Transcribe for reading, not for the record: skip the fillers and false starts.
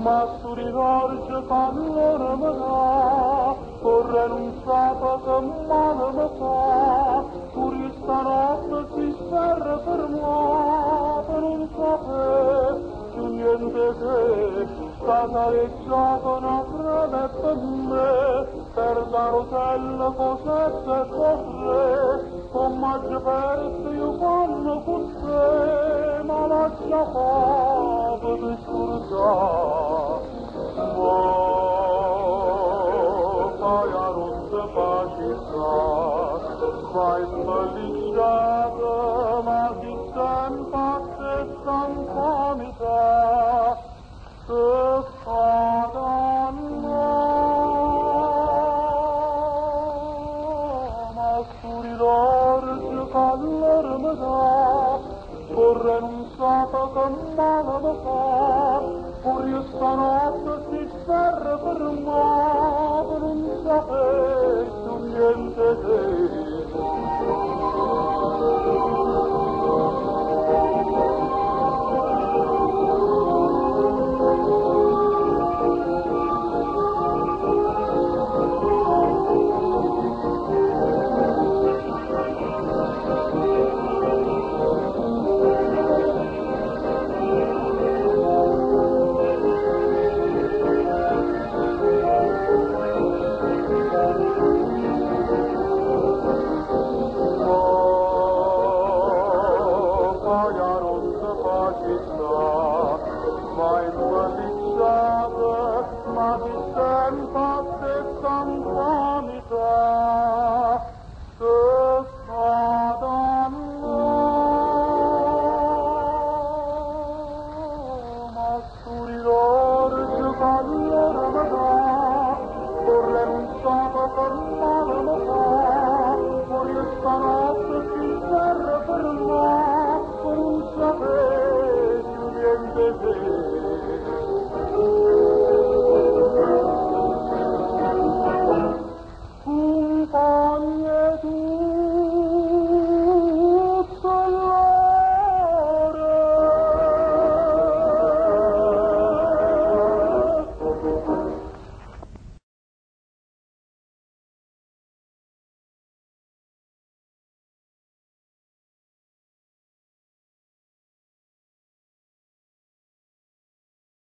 Masurilor ce calor mă da, o renunțată că mână mă fa, turista noastră si serra fermata, non sape, niente che, stata leggiata una frame per me, per dar hotel cosette e cose, con maggiore perse io fanno fosse, ma lascia fare di scordare. Fai a rotte facilità, fai spallicciata, ma ti senta che stancamità, che fa danno. Ma suridor che calor me dà, corre non sa che male me fa, pure stanotte si sferra per me, non sapessi niente che. Stanotte si serra per me, non sapessi niente.